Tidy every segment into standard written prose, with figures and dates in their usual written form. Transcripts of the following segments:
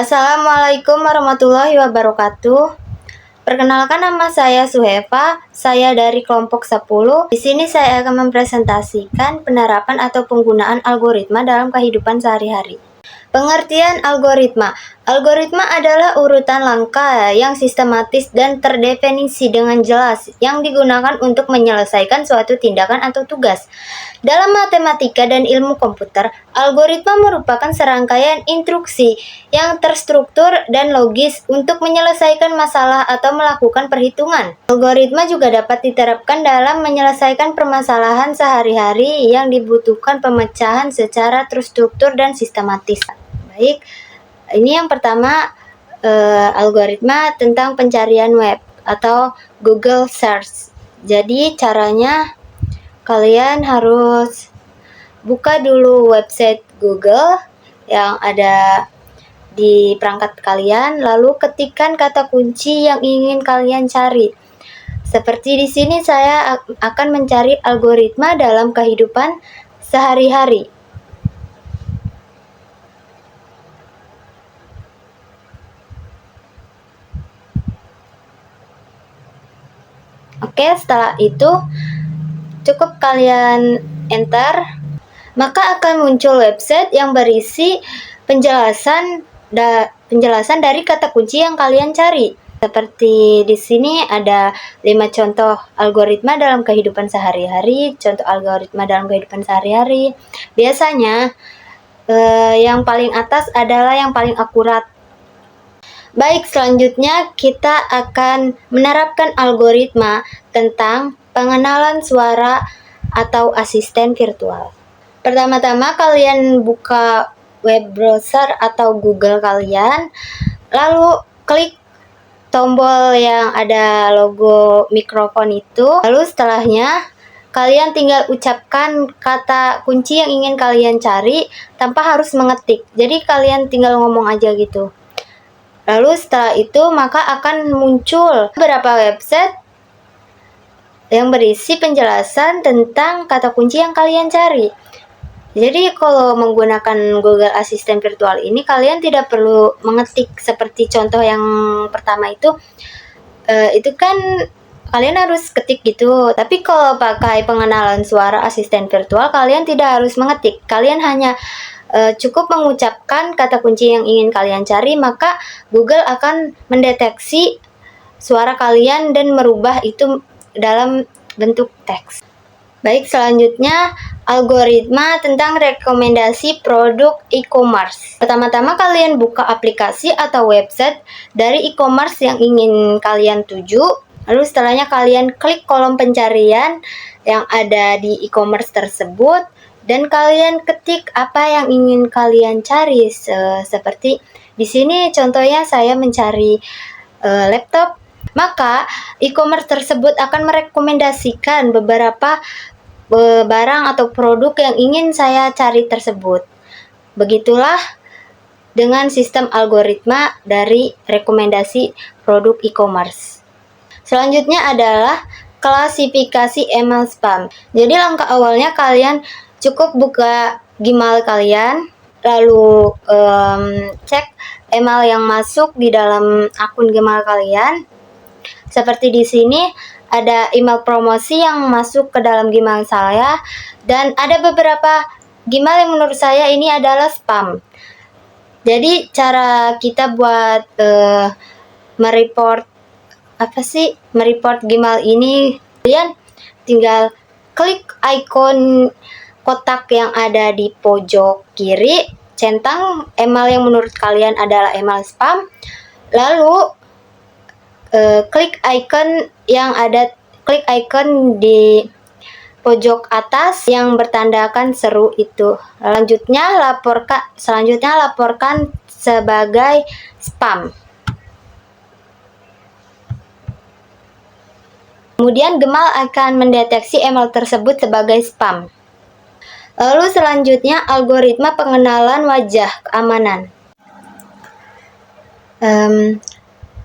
Assalamualaikum warahmatullahi wabarakatuh. Perkenalkan, nama saya Suheva. Saya dari kelompok 10. Di sini saya akan mempresentasikan penerapan atau penggunaan algoritma dalam kehidupan sehari-hari. Pengertian algoritma. Algoritma adalah urutan langkah yang sistematis dan terdefinisi dengan jelas yang digunakan untuk menyelesaikan suatu tindakan atau tugas. Dalam matematika dan ilmu komputer, algoritma merupakan serangkaian instruksi yang terstruktur dan logis untuk menyelesaikan masalah atau melakukan perhitungan. Algoritma juga dapat diterapkan dalam menyelesaikan permasalahan sehari-hari yang dibutuhkan pemecahan secara terstruktur dan sistematis. Baik, ini yang pertama, algoritma tentang pencarian web atau Google Search. Jadi caranya kalian harus buka dulu website Google yang ada di perangkat kalian, lalu ketikkan kata kunci yang ingin kalian cari. Seperti di sini saya akan mencari algoritma dalam kehidupan sehari-hari. Oke, setelah itu cukup kalian enter, maka akan muncul website yang berisi penjelasan dari kata kunci yang kalian cari. Seperti di sini ada 5 contoh algoritma dalam kehidupan sehari-hari. Contoh algoritma dalam kehidupan sehari-hari. Biasanya yang paling atas adalah yang paling akurat. Baik, selanjutnya kita akan menerapkan algoritma tentang pengenalan suara atau asisten virtual. Pertama-tama kalian buka web browser atau Google kalian, lalu klik tombol yang ada logo mikrofon itu. Lalu setelahnya kalian tinggal ucapkan kata kunci yang ingin kalian cari tanpa harus mengetik. Jadi kalian tinggal ngomong aja gitu. Lalu setelah itu maka akan muncul beberapa website yang berisi penjelasan tentang kata kunci yang kalian cari. Jadi kalau menggunakan Google Assistant Virtual ini, kalian tidak perlu mengetik seperti contoh yang pertama itu kan kalian harus ketik gitu. Tapi kalau pakai pengenalan suara asisten virtual, kalian tidak harus mengetik. Kalian hanya cukup mengucapkan kata kunci yang ingin kalian cari, maka Google akan mendeteksi suara kalian dan merubah itu dalam bentuk teks. Baik, selanjutnya algoritma tentang rekomendasi produk e-commerce. Pertama-tama kalian buka aplikasi atau website dari e-commerce yang ingin kalian tuju. Lalu setelahnya kalian klik kolom pencarian yang ada di e-commerce tersebut dan kalian ketik apa yang ingin kalian cari. Seperti di sini contohnya saya mencari laptop. Maka e-commerce tersebut akan merekomendasikan beberapa barang atau produk yang ingin saya cari tersebut. Begitulah dengan sistem algoritma dari rekomendasi produk e-commerce. Selanjutnya adalah klasifikasi email spam. Jadi langkah awalnya kalian cukup buka Gmail kalian, lalu cek email yang masuk di dalam akun Gmail kalian. Seperti di sini ada email promosi yang masuk ke dalam Gmail saya, dan ada beberapa Gmail yang menurut saya ini adalah spam. Jadi cara kita buat mereport Gmail ini, kalian tinggal klik ikon kotak yang ada di pojok kiri, centang email yang menurut kalian adalah email spam, lalu klik icon di pojok atas yang bertandakan seru itu. Selanjutnya laporkan sebagai spam. Kemudian Gmail akan mendeteksi email tersebut sebagai spam. Lalu selanjutnya algoritma pengenalan wajah keamanan.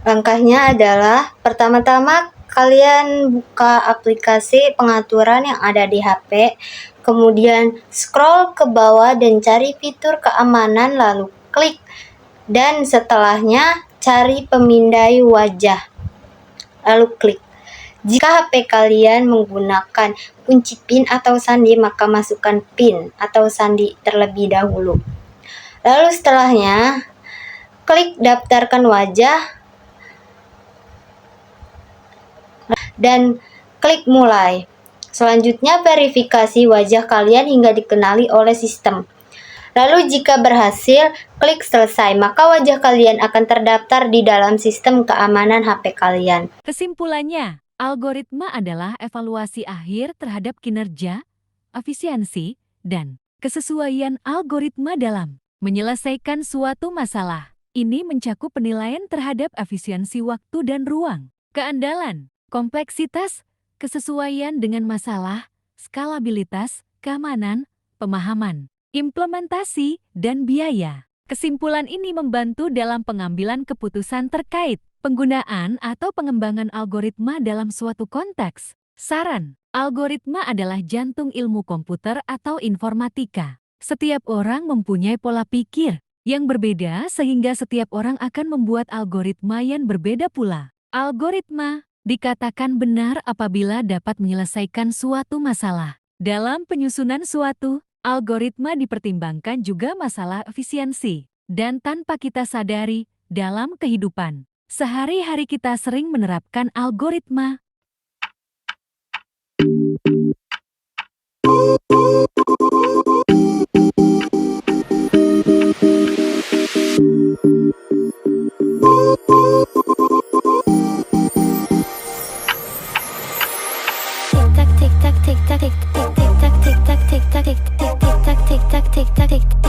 Langkahnya adalah pertama-tama kalian buka aplikasi pengaturan yang ada di HP, kemudian scroll ke bawah dan cari fitur keamanan, lalu klik dan setelahnya cari pemindai wajah, lalu klik. Jika HP kalian menggunakan kunci PIN atau sandi, maka masukkan PIN atau sandi terlebih dahulu. Lalu setelahnya, klik daftarkan wajah dan klik mulai. Selanjutnya, verifikasi wajah kalian hingga dikenali oleh sistem. Lalu jika berhasil, klik selesai, maka wajah kalian akan terdaftar di dalam sistem keamanan HP kalian. Kesimpulannya, algoritma adalah evaluasi akhir terhadap kinerja, efisiensi, dan kesesuaian algoritma dalam menyelesaikan suatu masalah. Ini mencakup penilaian terhadap efisiensi waktu dan ruang, keandalan, kompleksitas, kesesuaian dengan masalah, skalabilitas, keamanan, pemahaman, implementasi, dan biaya. Kesimpulan ini membantu dalam pengambilan keputusan terkait penggunaan atau pengembangan algoritma dalam suatu konteks. Saran, algoritma adalah jantung ilmu komputer atau informatika. Setiap orang mempunyai pola pikir yang berbeda sehingga setiap orang akan membuat algoritma yang berbeda pula. Algoritma dikatakan benar apabila dapat menyelesaikan suatu masalah. Dalam penyusunan suatu algoritma dipertimbangkan juga masalah efisiensi, dan tanpa kita sadari, dalam kehidupan sehari-hari kita sering menerapkan algoritma. Tick tock, tick tock, tick tock, tick tock, tick tock, tick tock, tick tock, tick tock, tick tock, tick tock, tick tock, tick tock.